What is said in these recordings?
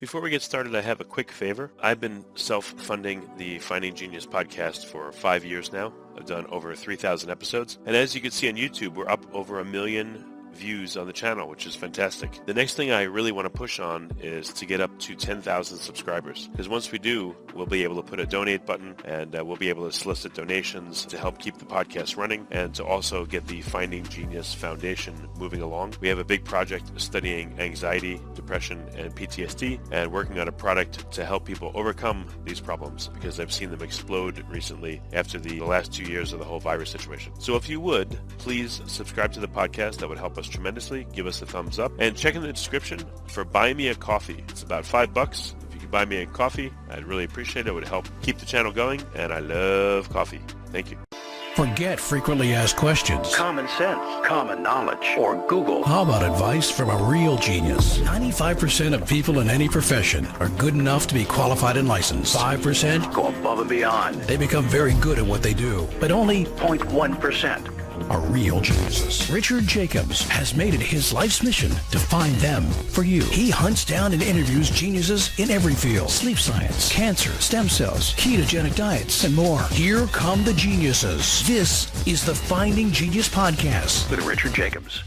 Before we get started, I have a quick favor. I've been self-funding the Finding Genius podcast for 5 years now. I've done over 3,000 episodes. And as you can see on YouTube, we're up over 1 million views on the channel, which is fantastic. The next thing I really want to push on is to get up to 10,000 subscribers. Because once we do, we'll be able to put a donate button and we'll be able to solicit donations to help keep the podcast running and to also get the Finding Genius Foundation moving along. We have a big project studying anxiety, depression, and PTSD and working on a product to help people overcome these problems because I've seen them explode recently after the last 2 years of the whole virus situation. So if you would, please subscribe to the podcast. That would help us tremendously. Give us a thumbs up and check in the description for Buy Me a Coffee. It's about $5. If you could buy me a coffee, I'd really appreciate it. It would help keep the channel going, and I love coffee. Thank you. Forget frequently asked questions. Common sense, common knowledge, or Google. How about advice from a real genius? 95% of people in any profession are good enough to be qualified and licensed. 5% Go above and beyond. they become very good at what they do, but only 0.1%. are real geniuses. Richard Jacobs has made it his life's mission to find them for you. He hunts down and interviews geniuses in every field: sleep science, cancer, stem cells, ketogenic diets, and more. Here come the geniuses. This is the Finding Genius Podcast With Richard Jacobs.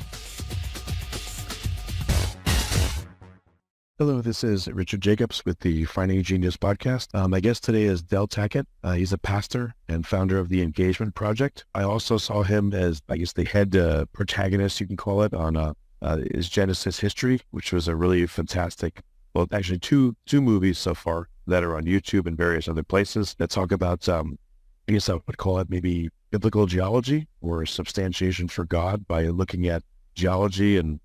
Hello, this is Richard Jacobs with the Finding Genius podcast. My guest today is Tackett. He's a pastor and founder of the Engagement Project. I also saw him as, I guess, the head protagonist, you can call it, on his Genesis History, which was a really fantastic, well, actually two movies so far that are on YouTube and various other places that talk about, I guess I would call it maybe biblical geology or substantiation for God by looking at geology and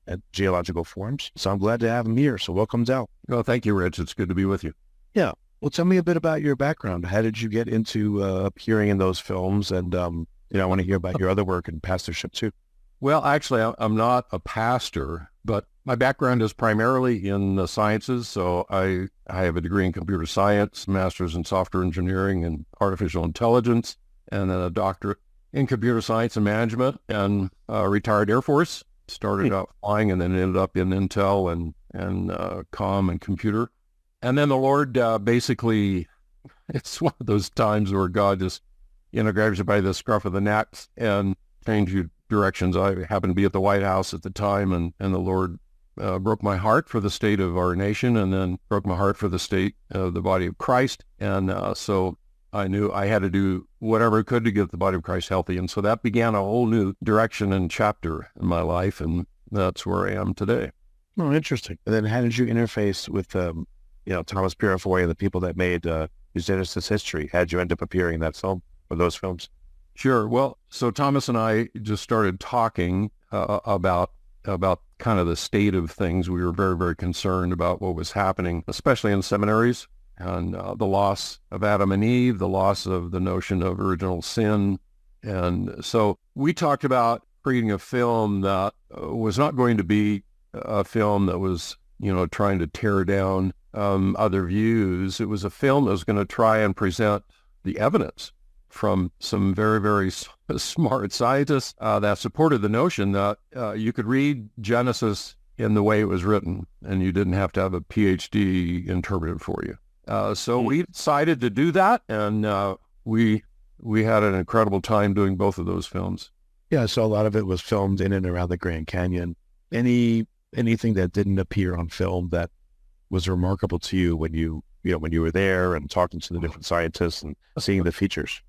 at geological forms. So I'm glad to have him here. So welcome, Dal. Oh, thank you, Rich. It's good to be with you. Yeah. Well, tell me a bit about your background. How did you get into appearing in those films? And, I want to hear about your other work and pastorship too. Well, actually, I'm not a pastor, but my background is primarily in the sciences. So I have a degree in computer science, master's in software engineering and artificial intelligence, and then a doctorate in computer science and management, and retired Air Force. Started out flying and then ended up in Intel and comm and computer. And then the Lord basically, it's one of those times where God just, grabs you by the scruff of the neck and changes you directions. I happened to be at the White House at the time, and the Lord broke my heart for the state of our nation, and then broke my heart for the state of the body of Christ. And so I knew I had to do whatever I could to get the body of Christ healthy. And so that began a whole new direction and chapter in my life. And that's where I am today. Oh, interesting. And then how did you interface with, Thomas Purifoy and the people that made Genesis History? How did you end up appearing in that film or those films? Sure. Well, so Thomas and I just started talking about kind of the state of things. We were very, very concerned about what was happening, especially in seminaries. And the loss of Adam and Eve, the loss of the notion of original sin. And so we talked about creating a film that was not going to be a film that was, trying to tear down other views. It was a film that was going to try and present the evidence from some very, very smart scientists that supported the notion that you could read Genesis in the way it was written, and you didn't have to have a PhD interpret it for you. So we decided to do that, and we had an incredible time doing both of those films. Yeah, so a lot of it was filmed in and around the Grand Canyon. Anything that didn't appear on film that was remarkable to you when you were there and talking to the different scientists and seeing the features?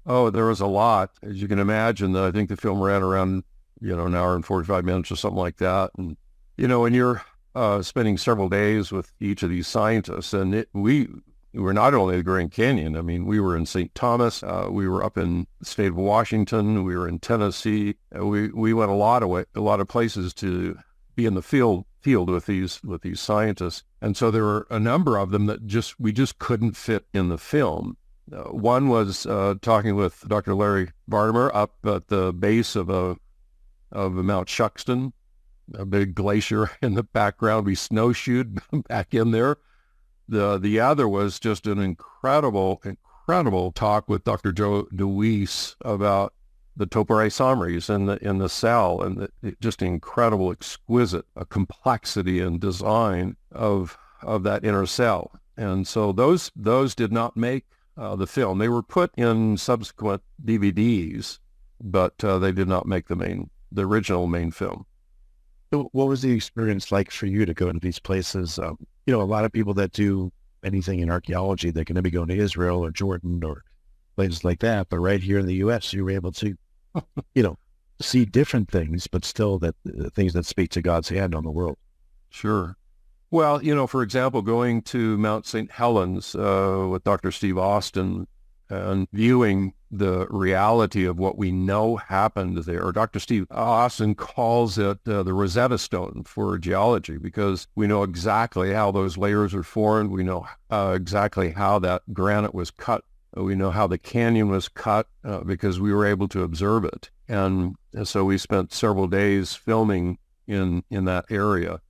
Oh, there was a lot, as you can imagine. I think the film ran around an hour and 45 minutes or something like that, and when you're spending several days with each of these scientists, and we were not only the Grand Canyon. I mean, we were in St. Thomas, we were up in the state of Washington, we were in Tennessee. We went a lot of places to be in the field with these scientists, and so there were a number of them that we just couldn't fit in the film. One was talking with Dr. Larry Vardamer up at the base of Mount Shuxton, a big glacier in the background. We snowshoed back in there. The other was just an incredible talk with Dr. Joe DeWeese about the topoisomeres in the cell, and just incredible, exquisite complexity and design of of that inner cell. And so those did not make the film. They were put in subsequent DVDs, but they did not make the original main film. So what was the experience like for you to go to these places? A lot of people that do anything in archaeology, they're going to be going to Israel or Jordan or places like that. But right here in the U.S., you were able to, see different things, but still things that speak to God's hand on the world. Sure. Well, for example, going to Mount St. Helens with Dr. Steve Austin and viewing the reality of what we know happened there. Dr. Steve Austin calls it the Rosetta Stone for geology, because we know exactly how those layers are formed. We know exactly how that granite was cut. We know how the canyon was cut because we were able to observe it. And so we spent several days filming in that area.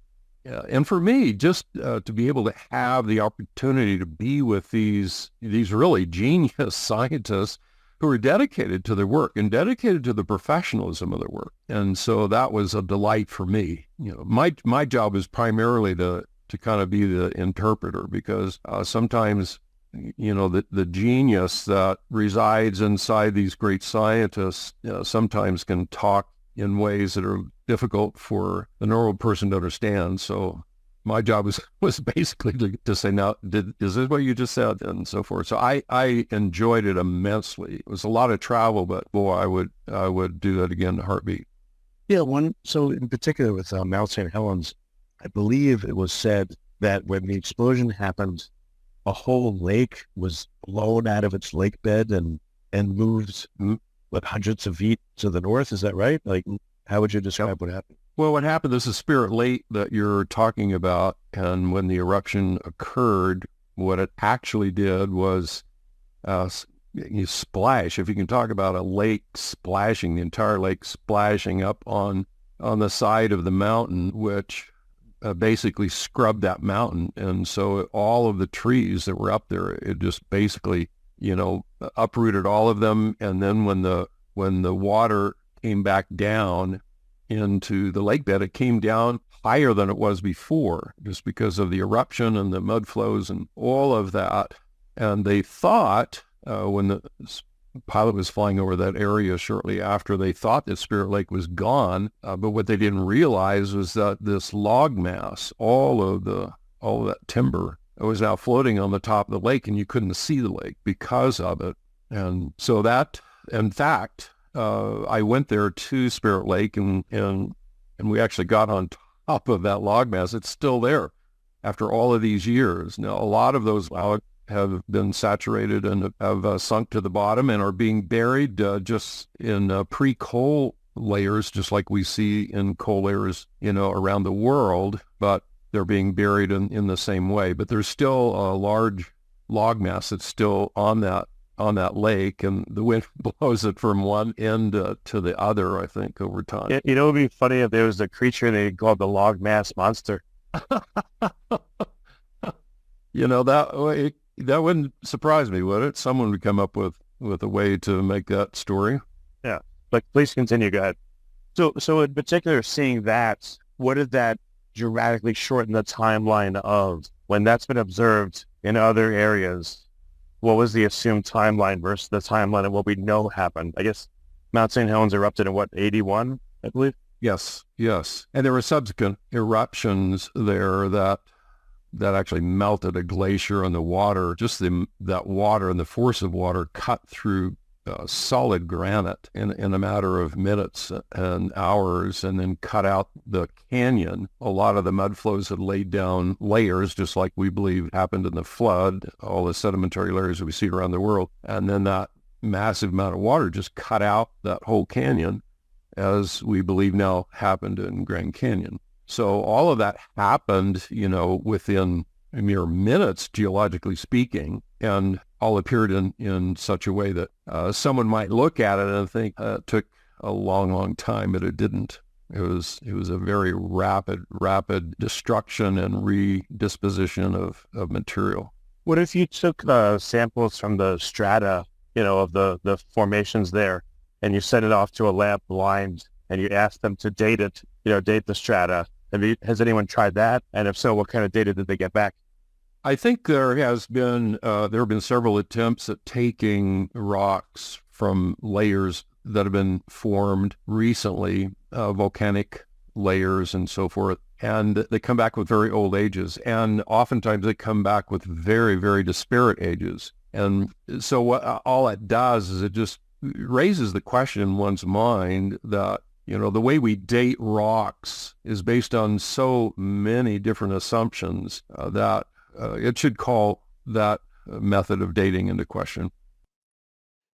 And for me, just to be able to have the opportunity to be with these really genius scientists who are dedicated to their work and dedicated to the professionalism of their work. And so that was a delight for me. My job is primarily to kind of be the interpreter, because sometimes, the genius that resides inside these great scientists sometimes can talk in ways that are difficult for the normal person to understand. So my job was basically to say, now, is this what you just said? And so forth. So I enjoyed it immensely. It was a lot of travel, but boy, I would do that again in a heartbeat. Yeah, so in particular with Mount St. Helens, I believe it was said that when the explosion happened, a whole lake was blown out of its lake bed and moved hundreds of feet to the north. Is that right? Like, how would you describe what happened? Well, what happened, this is Spirit Lake that you're talking about, and when the eruption occurred, what it actually did was you splash. If you can talk about a lake splashing, the entire lake splashing up on the side of the mountain, which basically scrubbed that mountain. And so all of the trees that were up there, it just basically, uprooted all of them. And then when the water came back down into the lake bed, it came down higher than it was before, just because of the eruption and the mud flows and all of that. And they thought, when the pilot was flying over that area shortly after, they thought that Spirit Lake was gone. But what they didn't realize was that this log mass, all of that timber, was now floating on the top of the lake, and you couldn't see the lake because of it. And so that, in fact, I went there to Spirit Lake, and we actually got on top of that log mass. It's still there after all of these years. Now, a lot of those have been saturated and have sunk to the bottom and are being buried just in pre-coal layers, just like we see in coal layers, around the world, but they're being buried in the same way. But there's still a large log mass that's still on that lake, and the wind blows it from one end to the other, I think, over time. It would be funny if there was a creature they called the log mass monster. That wouldn't surprise me, would it? Someone would come up with a way to make that story. Yeah, but please continue. Go ahead. So in particular, seeing that, what did that dramatically shorten the timeline of when that's been observed in other areas? What was the assumed timeline versus the timeline of what we know happened? I guess Mount St. Helens erupted in 81, I believe? Yes. And there were subsequent eruptions there that actually melted a glacier, and the water, just that water and the force of water cut through solid granite in a matter of minutes and hours, and then cut out the canyon. A lot of the mud flows had laid down layers, just like we believe happened in the flood, all the sedimentary layers that we see around the world. And then that massive amount of water just cut out that whole canyon, as we believe now happened in Grand Canyon. So all of that happened, within mere minutes, geologically speaking, and all appeared in such a way that someone might look at it and think it took a long, long time, but it didn't. It was a very rapid destruction and redisposition of material. What if you took samples from the strata, of the formations there, and you sent it off to a lab blind, and you asked them to date it, date the strata? Has anyone tried that? And if so, what kind of data did they get back? I think there have been several attempts at taking rocks from layers that have been formed recently, volcanic layers and so forth, and they come back with very old ages, and oftentimes they come back with very, very disparate ages. And so what all it does is it just raises the question in one's mind that, the way we date rocks is based on so many different assumptions that it should call that method of dating into question.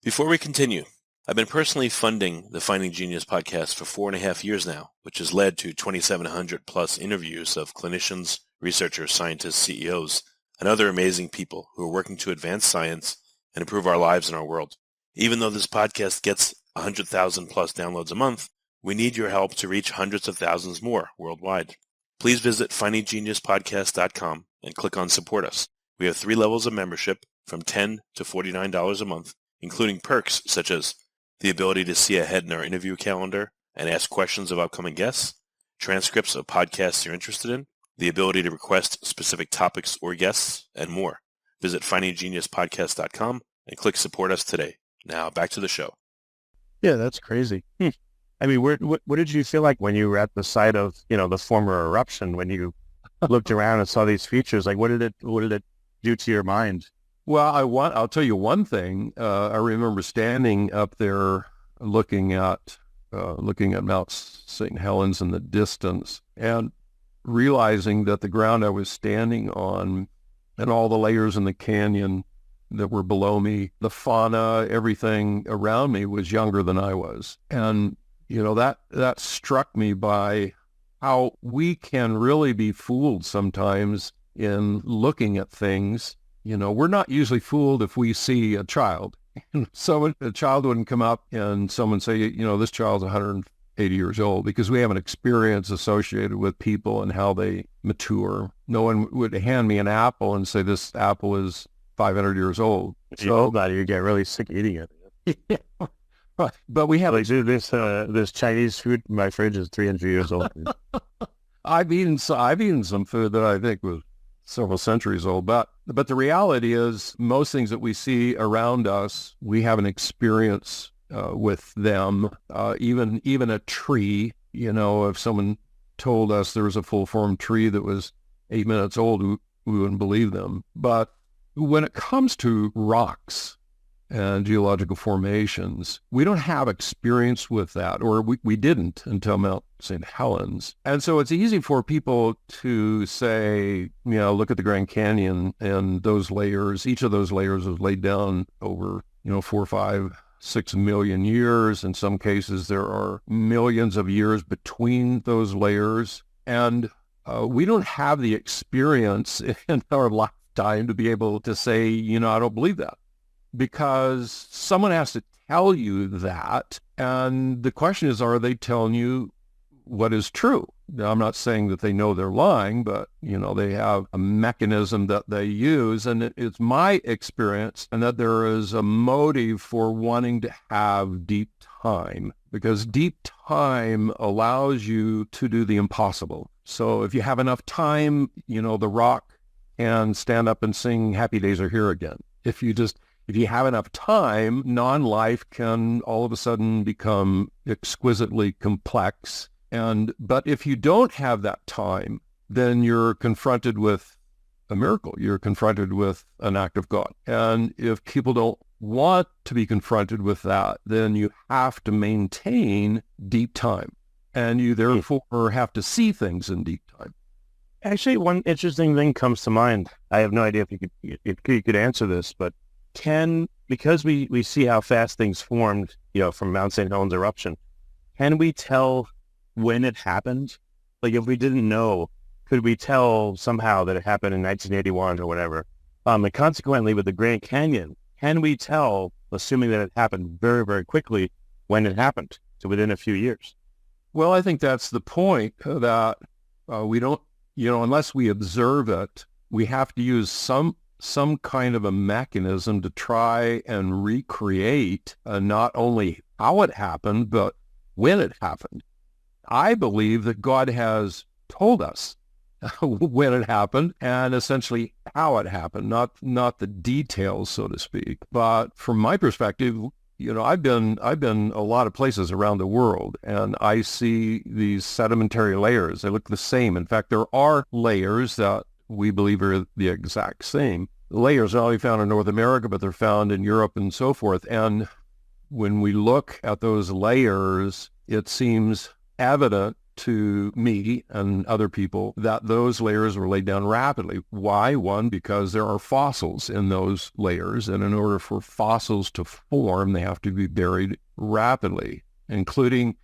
Before we continue, I've been personally funding the Finding Genius podcast for 4.5 years now, which has led to 2,700 plus interviews of clinicians, researchers, scientists, CEOs, and other amazing people who are working to advance science and improve our lives and our world. Even though this podcast gets 100,000 plus downloads a month, we need your help to reach hundreds of thousands more worldwide. Please visit findinggeniuspodcast.com and click on Support Us. We have 3 levels of membership from $10 to $49 a month, including perks such as the ability to see ahead in our interview calendar and ask questions of upcoming guests, transcripts of podcasts you're interested in, the ability to request specific topics or guests, and more. Visit findinggeniuspodcast.com and click Support Us today. Now back to the show. Yeah, that's crazy. I mean, what did you feel like when you were at the site of, the former eruption, when you looked around and saw these features? Like, what did it do to your mind? Well, I'll tell you one thing. I remember standing up there looking at Mount St. Helens in the distance and realizing that the ground I was standing on and all the layers in the canyon that were below me, the fauna, everything around me was younger than I was. And, that struck me by how we can really be fooled sometimes in looking at things. We're not usually fooled if we see a child. A child wouldn't come up and someone say, this child's 180 years old, because we have an experience associated with people and how they mature. No one would hand me an apple and say this apple is 500 years old. If you know about it, you get really sick eating it. Yeah. Right. But we have this Chinese food in my fridge is 300 years old. I've eaten some food that I think was several centuries old, but the reality is most things that we see around us, we have an experience with them. Even a tree, if someone told us there was a full-formed tree that was 8 minutes old, we wouldn't believe them. But when it comes to rocks and geological formations, we don't have experience with that, or we didn't until Mount St. Helens. And so it's easy for people to say, look at the Grand Canyon and those layers, each of those layers was laid down over, 4, 5, 6 million years. In some cases, there are millions of years between those layers. And we don't have the experience in our lifetime to be able to say, I don't believe that. Because someone has to tell you that. And the question is, are they telling you what is true? Now, I'm not saying that they know they're lying, but, they have a mechanism that they use. And it's my experience and that there is a motive for wanting to have deep time, because deep time allows you to do the impossible. So if you have enough time, the rock can stand up and sing Happy Days Are Here Again. If you have enough time, non-life can all of a sudden become exquisitely complex. But if you don't have that time, then you're confronted with a miracle. You're confronted with an act of God. And if people don't want to be confronted with that, then you have to maintain deep time. And you therefore have to see things in deep time. Actually, one interesting thing comes to mind. I have no idea if you could answer this, but because we see how fast things formed, from Mount St. Helens eruption, can we tell when it happened? Like, if we didn't know, could we tell somehow that it happened in 1981 or whatever? And consequently, with the Grand Canyon, can we tell, assuming that it happened very, very quickly, when it happened? So within a few years. Well, I think that's the point, that we don't, unless we observe it, we have to use some kind of a mechanism to try and recreate not only how it happened, but when it happened. I believe that God has told us when it happened and essentially how it happened, not the details, so to speak. But from my perspective, I've been a lot of places around the world, and I see these sedimentary layers. They look the same. In fact, there are layers that we believe are the exact same. The layers are not only found in North America, but they're found in Europe and so forth. And when we look at those layers, it seems evident to me and other people that those layers were laid down rapidly. Why? One, because there are fossils in those layers, and in order for fossils to form, they have to be buried rapidly, including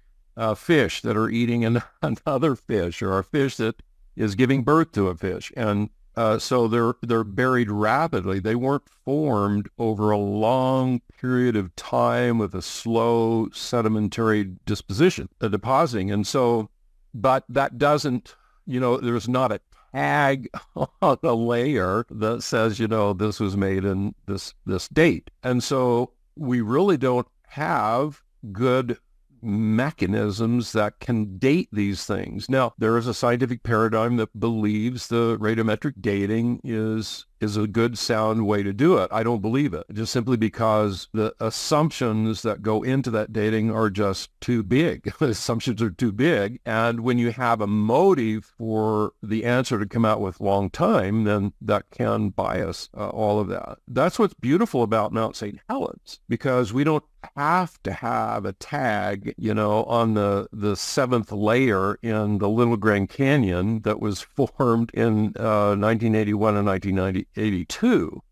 fish that are eating another fish, or a fish that is giving birth to a fish. And so they're buried rapidly. They weren't formed over a long period of time with a slow sedimentary depositing. And so, but that doesn't, there's not a tag on a layer that says, this was made in this date. And so we really don't have good mechanisms that can date these things. Now, there is a scientific paradigm that believes the radiometric dating is a good, sound way to do it. I don't believe it, just simply because the assumptions that go into that dating are just too big. The assumptions are too big. And when you have a motive for the answer to come out with long time, then that can bias all of that. That's what's beautiful about Mount St. Helens, because we don't have to have a tag, on the seventh layer in the Little Grand Canyon that was formed in 1981 and 1982,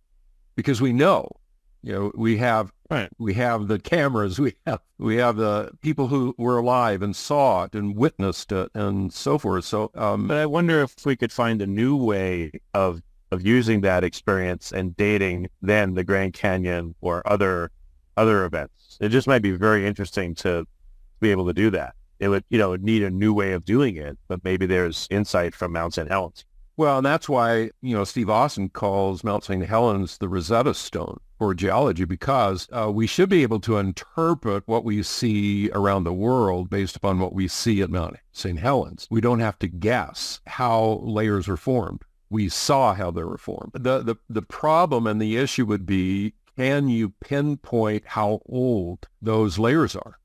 because we know, we have the cameras, we have the people who were alive and saw it and witnessed it and so forth. So, but I wonder if we could find a new way of using that experience and dating then the Grand Canyon or other events. It just might be very interesting to be able to do that. It would, need a new way of doing it, but maybe there's insight from Mount St. Helens. Well, and that's why, Steve Austin calls Mount St. Helens the Rosetta Stone for geology, because we should be able to interpret what we see around the world based upon what we see at Mount St. Helens. We don't have to guess how layers are formed. We saw how they were formed. The problem and the issue would be, can you pinpoint how old those layers are?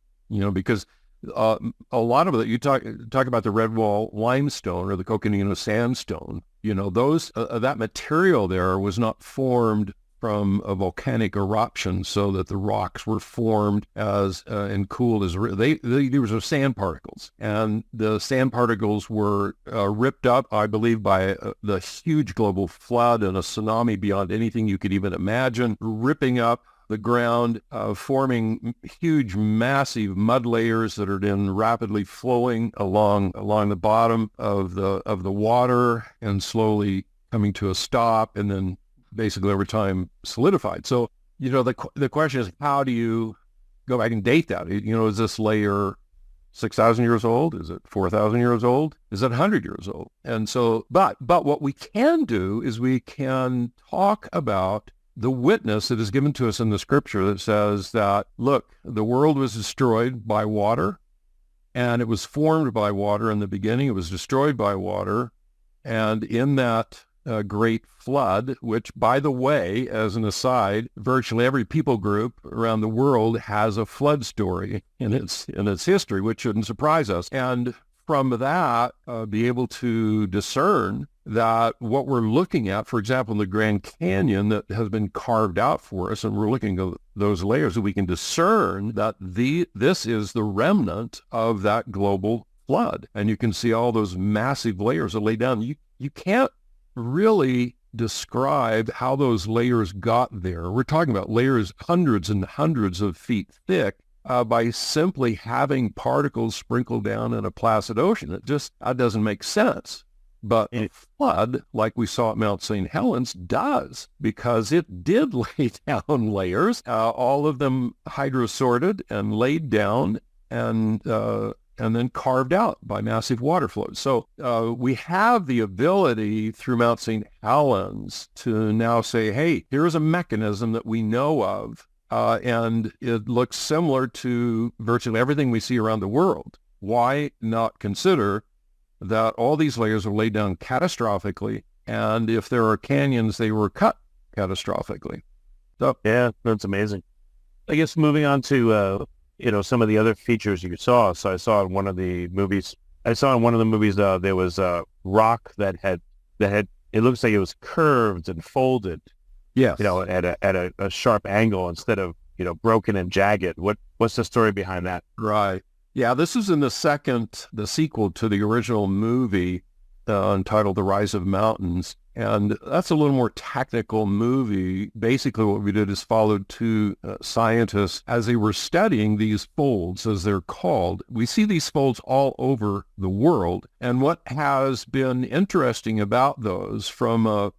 Because a lot of it, you talk about the red wall limestone or the Coconino sandstone, those that material there was not formed from a volcanic eruption so that the rocks were formed as and cooled as these are sand particles, and the sand particles were ripped up, I believe, by the huge global flood and a tsunami beyond anything you could even imagine, ripping up the ground, forming huge, massive mud layers that are then rapidly flowing along the bottom of the water and slowly coming to a stop, and then basically over time solidified. So, the question is, how do you go back and date that? Is this layer 6,000 years old? Is it 4,000 years old? Is it 100 years old? And so, but what we can do is we can talk about the witness that is given to us in the scripture that says that, look, the world was destroyed by water, and it was formed by water in the beginning. It was destroyed by water. And in that great flood, which, by the way, as an aside, virtually every people group around the world has a flood story in its history, which shouldn't surprise us. And from that, be able to discern that what we're looking at, for example, in the Grand Canyon that has been carved out for us, and we're looking at those layers, that we can discern that this is the remnant of that global flood. And you can see all those massive layers that lay down. You can't really describe how those layers got there. We're talking about layers hundreds and hundreds of feet thick, by simply having particles sprinkled down in a placid ocean. That doesn't make sense. But a flood, like we saw at Mount St. Helens, does, because it did lay down layers, all of them hydrosorted and laid down and then carved out by massive water flows. So we have the ability through Mount St. Helens to now say, hey, here's a mechanism that we know of, and it looks similar to virtually everything we see around the world. Why not consider that all these layers are laid down catastrophically, and if there are canyons, they were cut catastrophically. So, Yeah, that's amazing. I guess moving on to some of the other features you saw. So I saw in one of the movies. There was a rock that had it looks like it was curved and folded, yes. At a sharp angle instead of broken and jagged. What's the story behind that? Right. Yeah, this is in the sequel to the original movie entitled The Rise of Mountains. And that's a little more technical movie. Basically, what we did is followed two scientists as they were studying these folds, as they're called. We see these folds all over the world. And what has been interesting about those from a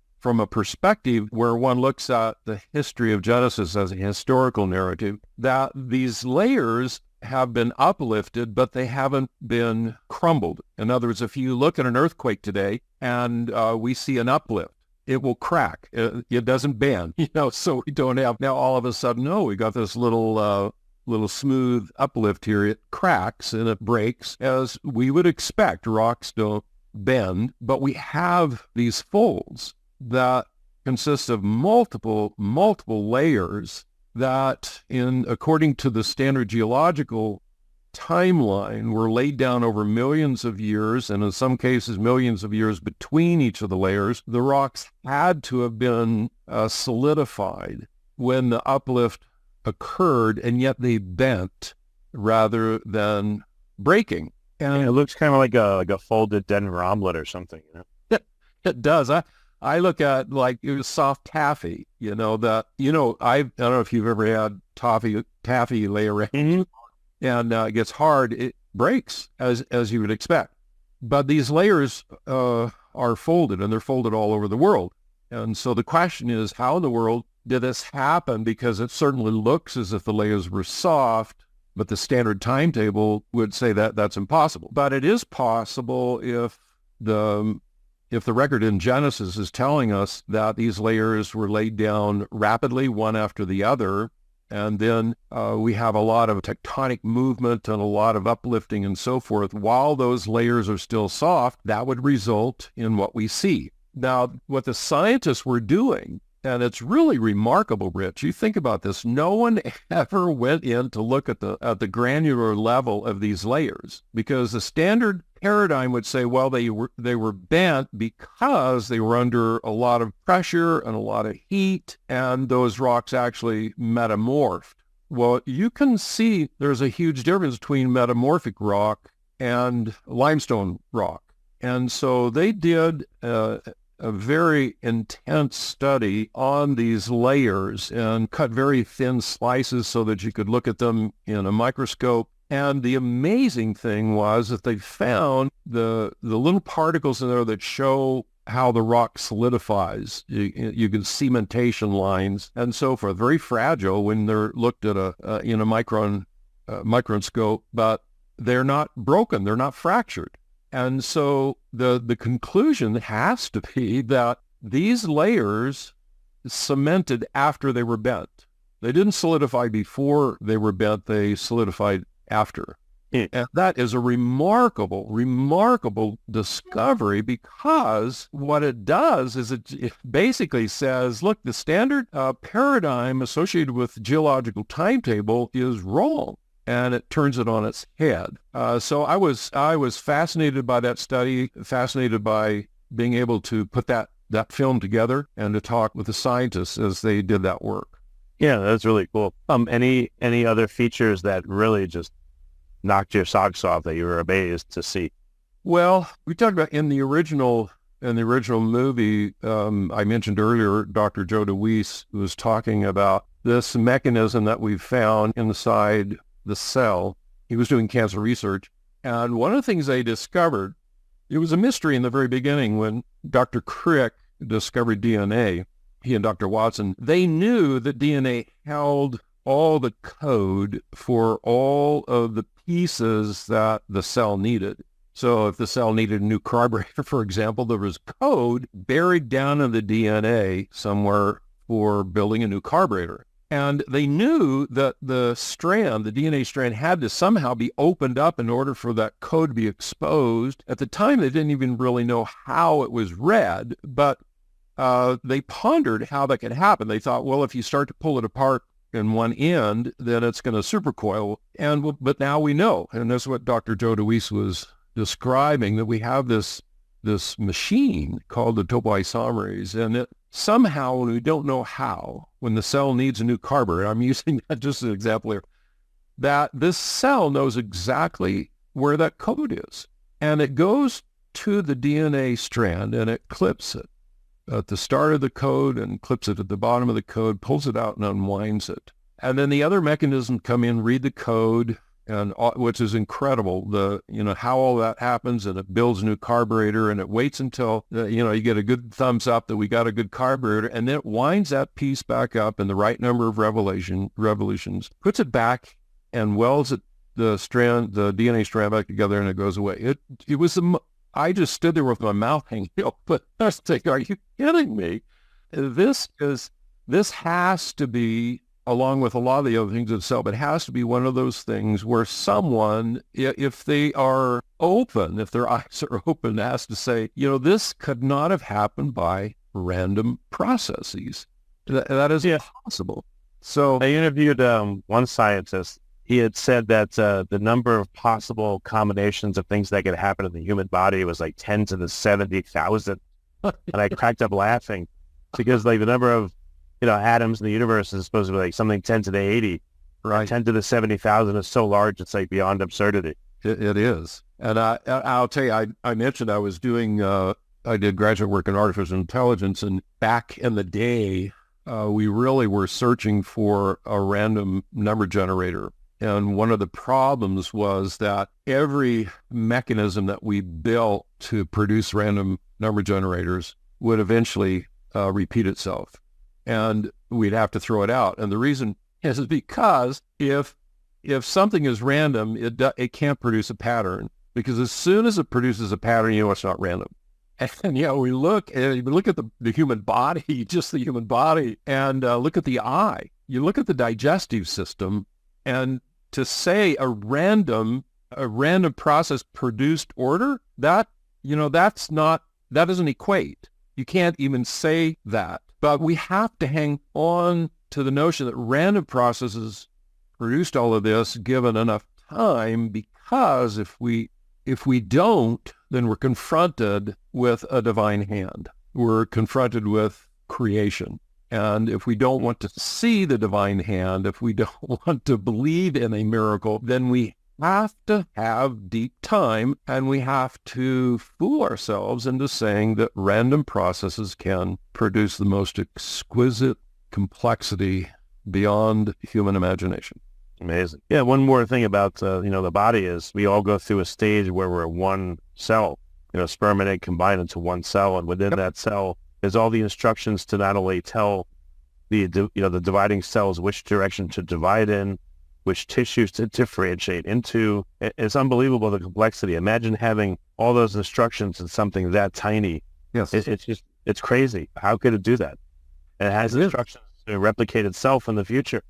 perspective where one looks at the history of Genesis as a historical narrative, that these layers have been uplifted, but they haven't been crumbled. In other words, if you look at an earthquake today and we see an uplift, it will crack. It doesn't bend, so we don't have now all of a sudden, we got this little smooth uplift here. It cracks and it breaks as we would expect. Rocks don't bend, but we have these folds that consist of multiple layers that, according to the standard geological timeline, were laid down over millions of years, and in some cases millions of years between each of the layers. The rocks had to have been solidified when the uplift occurred, and yet they bent rather than breaking. And it looks kind of like a folded Denver omelet or something. It does. I look at like it was soft taffy, I don't know if you've ever had taffy lay around and it gets hard, it breaks as you would expect. But these layers are folded, and they're folded all over the world. And so the question is, how in the world did this happen? Because it certainly looks as if the layers were soft, but the standard timetable would say that that's impossible. But it is possible if the record in Genesis is telling us that these layers were laid down rapidly, one after the other, and then we have a lot of tectonic movement and a lot of uplifting and so forth, while those layers are still soft, that would result in what we see. Now, what the scientists were doing, and it's really remarkable, Rich, you think about this, no one ever went in to look at the granular level of these layers, because the standard paradigm would say, well, they were bent because they were under a lot of pressure and a lot of heat, and those rocks actually metamorphed. Well, you can see there's a huge difference between metamorphic rock and limestone rock. And so they did a very intense study on these layers and cut very thin slices so that you could look at them in a microscope. And the amazing thing was that they found the little particles in there that show how the rock solidifies. You can cementation lines and so forth. Very fragile when they're looked at in a microscope, but they're not broken. They're not fractured. And so the conclusion has to be that these layers cemented after they were bent. They didn't solidify before they were bent. They solidified after. And that is a remarkable, remarkable discovery, because what it does is it basically says, look, the standard paradigm associated with geological timetable is wrong. And it turns it on its head. So I was fascinated by that study, fascinated by being able to put that film together and to talk with the scientists as they did that work. Yeah, that's really cool. Any other features that really just knocked your socks off that you were amazed to see? Well, we talked about in the original movie, I mentioned earlier, Dr. Joe DeWeese was talking about this mechanism that we've found inside the cell. He was doing cancer research. And one of the things they discovered, it was a mystery in the very beginning when Dr. Crick discovered DNA, he and Dr. Watson, they knew that DNA held all the code for all of the pieces that the cell needed. So if the cell needed a new carburetor, for example, there was code buried down in the DNA somewhere for building a new carburetor. And they knew that the DNA strand, had to somehow be opened up in order for that code to be exposed. At the time, they didn't even really know how it was read, but they pondered how that could happen. They thought, well, if you start to pull it apart in one end, then it's going to supercoil. But now we know, and that's what Dr. Joe DeWeese was describing, that we have this machine called the topoisomerase, and it somehow, when we don't know how, when the cell needs a new carburetor, I'm using that just as an example here, that this cell knows exactly where that code is. And it goes to the DNA strand and it clips it at the start of the code and clips it at the bottom of the code, pulls it out and unwinds it. And then the other mechanisms come in, read the code, and which is incredible, how all that happens, and it builds a new carburetor, and it waits until, you get a good thumbs up that we got a good carburetor, and then it winds that piece back up in the right number of revolutions, puts it back, and welds it, the DNA strand back together, and it goes away. I just stood there with my mouth hanging open. I was thinking, are you kidding me? This has to be, along with a lot of the other things itself, it has to be one of those things where someone, if they are open, if their eyes are open, has to say, this could not have happened by random processes. That is possible. So I interviewed one scientist. He had said that the number of possible combinations of things that could happen in the human body was like 10 to the 70,000. And I cracked up laughing because the number of atoms in the universe is supposed to be like something 10 to the 80. Right. 10 to the 70,000 is so large, it's like beyond absurdity. It is. And I'll tell you, I mentioned I was doing, I did graduate work in artificial intelligence, and back in the day, we really were searching for a random number generator. And one of the problems was that every mechanism that we built to produce random number generators would eventually repeat itself, and we'd have to throw it out. And the reason is because if something is random, it can't produce a pattern, because as soon as it produces a pattern, it's not random. And we look at the human body, just the human body, and look at the eye. You look at the digestive system, and to say a random process produced order, that doesn't equate. You can't even say that. But we have to hang on to the notion that random processes produced all of this given enough time, because if we don't, then we're confronted with a divine hand. We're confronted with creation. And if we don't want to see the divine hand, if we don't want to believe in a miracle, then we have to have deep time, and we have to fool ourselves into saying that random processes can produce the most exquisite complexity beyond human imagination. Amazing. Yeah, one more thing about, the body is we all go through a stage where we're one cell, sperm and egg combine into one cell, and within that cell, there's all the instructions to not only tell the dividing cells which direction to divide in, which tissues to differentiate into. It's unbelievable, the complexity. Imagine having all those instructions in something that tiny. Yes. It's crazy. How could it do that? And it has instructions to replicate itself in the future.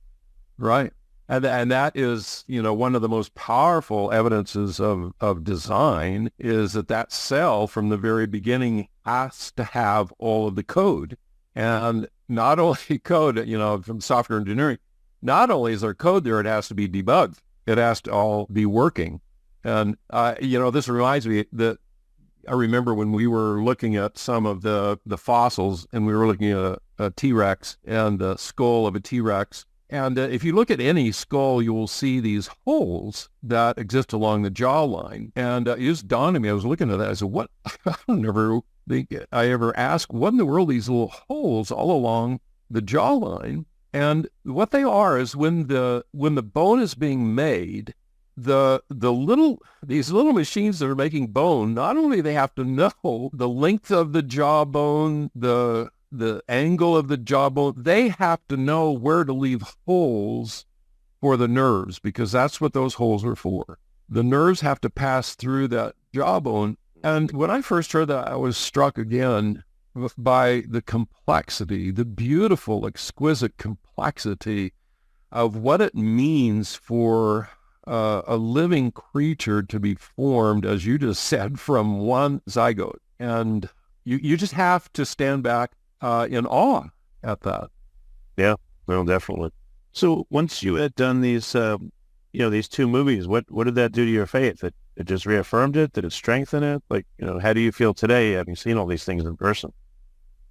Right. And that is, one of the most powerful evidences of design is that cell from the very beginning has to have all of the code. And not only code, from software engineering, not only is there code there, it has to be debugged. It has to all be working. And, this reminds me that I remember when we were looking at some of the fossils, and we were looking at a T-Rex and the skull of a T-Rex. And if you look at any skull, you will see these holes that exist along the jawline. And it just dawned on me, I was looking at that, I said, what? I ever asked, what in the world are these little holes all along the jawline? And what they are is when the bone is being made, these little machines that are making bone, not only they have to know the length of the jawbone, the angle of the jawbone, they have to know where to leave holes for the nerves, because that's what those holes are for. The nerves have to pass through that jawbone. And when I first heard that, I was struck again by the complexity, the beautiful, exquisite complexity of what it means for a living creature to be formed, as you just said, from one zygote. And you just have to stand back in awe at that. Yeah, well, definitely. So once you had done these, these two movies, what did that do to your faith? It just reaffirmed it? Did it strengthen it? Like, how do you feel today having seen all these things in person?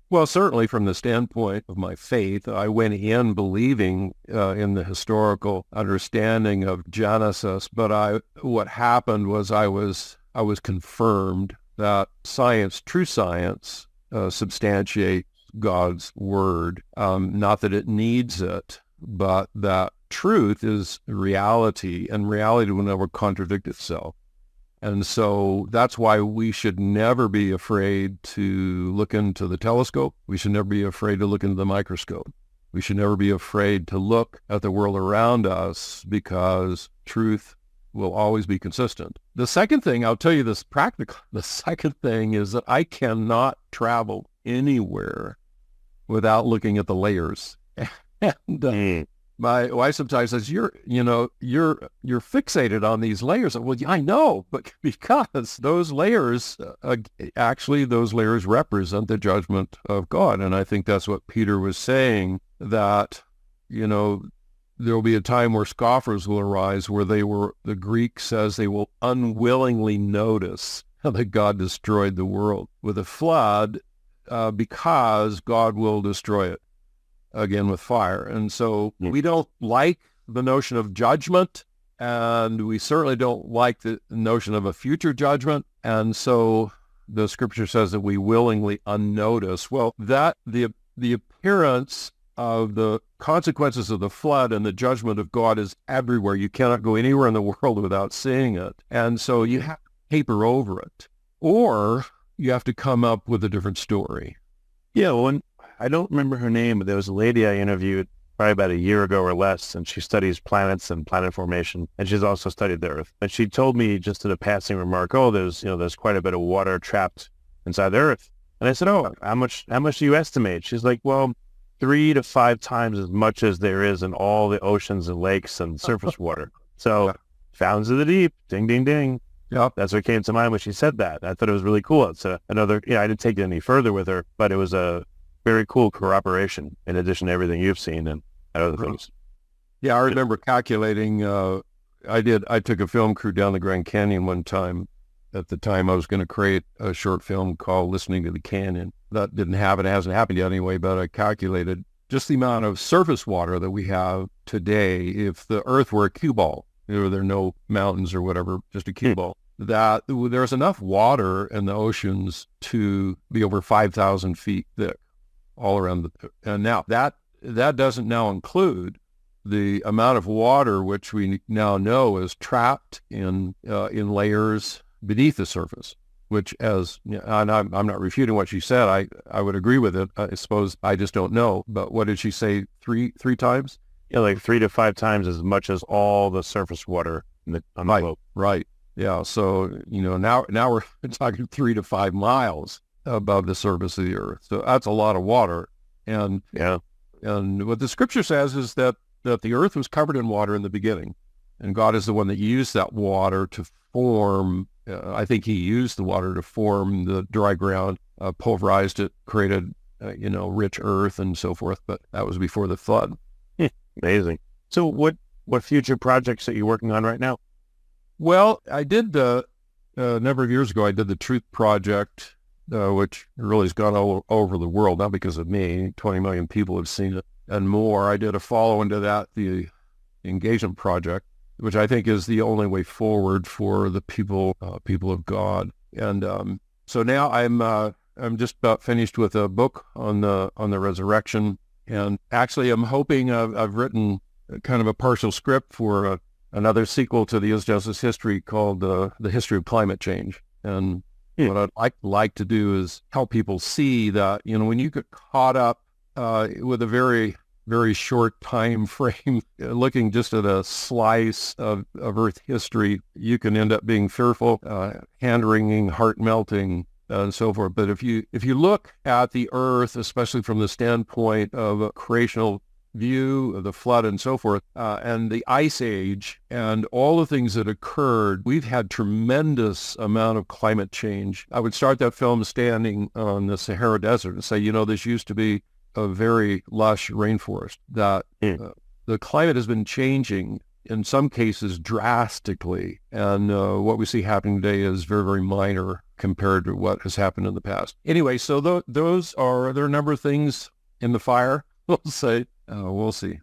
Well, certainly from the standpoint of my faith, I went in believing in the historical understanding of Genesis, but what happened was I was confirmed that science, true science, substantiates God's word. Not that it needs it, but that truth is reality, and reality will never contradict itself. And so that's why we should never be afraid to look into the telescope. We should never be afraid to look into the microscope. We should never be afraid to look at the world around us, because truth will always be consistent. The second thing, I'll tell you this practical, the second thing is that I cannot travel anywhere without looking at the layers. And my wife sometimes says, you're fixated on these layers. Well, yeah, I know, but because those layers, actually those layers represent the judgment of God. And I think that's what Peter was saying, that, there will be a time where scoffers will arise, where the Greek says they will unwillingly notice that God destroyed the world with a flood, because God will destroy it again with fire. And so we don't like the notion of judgment, and we certainly don't like the notion of a future judgment. And so the scripture says that we willingly unnotice. Well, that the appearance of the consequences of the flood and the judgment of God is everywhere. You cannot go anywhere in the world without seeing it. And so you have to paper over it, or you have to come up with a different story. Yeah, well, I don't remember her name, but there was a lady I interviewed probably about a year ago or less, and she studies planets and planet formation, and she's also studied the Earth. And she told me just in a passing remark, there's quite a bit of water trapped inside the Earth. And I said, how much do you estimate? She's like, well, 3 to 5 times as much as there is in all the oceans and lakes and surface water. So fountains of the deep, ding, ding, ding. Yep. That's what came to mind when she said that. I thought it was really cool. It's another, I didn't take it any further with her, but it was a very cool corroboration in addition to everything you've seen and other things. Yeah, I remember calculating, I took a film crew down the Grand Canyon one time. At the time, I was going to create a short film called Listening to the Canyon. That didn't happen. It hasn't happened yet anyway, but I calculated just the amount of surface water that we have today. If the Earth were a cue ball, there are no mountains or whatever, just a cue ball, that there's enough water in the oceans to be over 5,000 feet thick all around and now that doesn't now include the amount of water which we now know is trapped in layers beneath the surface, which and I'm not refuting what she said. I would agree with it. I suppose I just don't know. But what did she say? Three times? Yeah, like 3 to 5 times as much as all the surface water on the globe. Right. Yeah. So, now we're talking 3 to 5 miles above the surface of the earth. So that's a lot of water. And what the scripture says is that the earth was covered in water in the beginning, and God is the one that used that water to form. I think he used the water to form the dry ground, pulverized it, created, rich earth and so forth. But that was before the flood. Amazing. So what future projects are you working on right now? Well, I did a number of years ago, I did the Truth Project, which really has gone all over the world, not because of me. 20 million people have seen it and more. I did a follow-on to that, the Engagement Project, which I think is the only way forward for the people of God. And so now I'm just about finished with a book on the resurrection. And actually, I'm hoping I've written kind of a partial script for another sequel to the Is Justice History called The History of Climate Change. And what I'd like to do is help people see that, when you get caught up with a very, very short time frame, looking just at a slice of Earth history, you can end up being fearful, hand-wringing, heart-melting, and so forth. But if you look at the Earth, especially from the standpoint of a creational view of the flood and so forth, and the ice age and all the things that occurred, we've had tremendous amount of climate change. I would start that film standing on the Sahara Desert and say, this used to be a very lush rainforest. That the climate has been changing in some cases drastically, and what we see happening today is very, very minor compared to what has happened in the past. Anyway, so there are a number of things in the fire, we'll say. We'll see.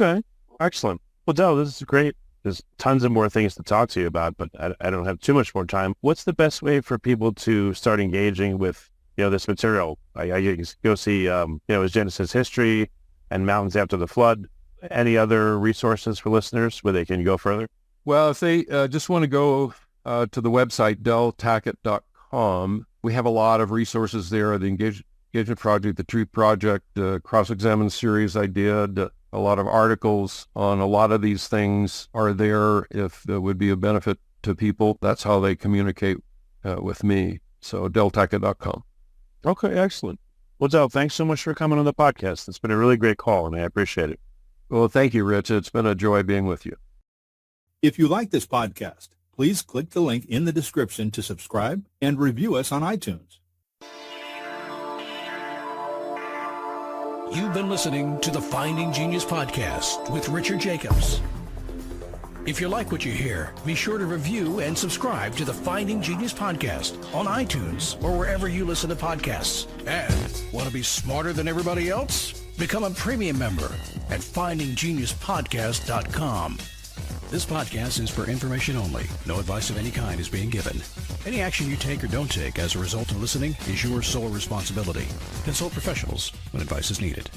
Okay, excellent. Well, Del, this is great. There's tons of more things to talk to you about, but I don't have too much more time. What's the best way for people to start engaging with, this material? You can go see, his Genesis history and Mountains After the Flood. Any other resources for listeners where they can go further? Well, if they just want to go to the website, deltackett.com, we have a lot of resources there. The Engagement Project, the Truth Project, the Cross-Examine series I did, a lot of articles on a lot of these things are there if that would be a benefit to people. That's how they communicate with me. So deltackett.com. Okay, excellent. Well, Del, thanks so much for coming on the podcast. It's been a really great call, and I appreciate it. Well, thank you, Rich. It's been a joy being with you. If you like this podcast, please click the link in the description to subscribe and review us on iTunes. You've been listening to the Finding Genius podcast with Richard Jacobs. If you like what you hear, be sure to review and subscribe to the Finding Genius podcast on iTunes or wherever you listen to podcasts. And want to be smarter than everybody else? Become a premium member at findinggeniuspodcast.com. This podcast is for information only. No advice of any kind is being given. Any action you take or don't take as a result of listening is your sole responsibility. Consult professionals when advice is needed.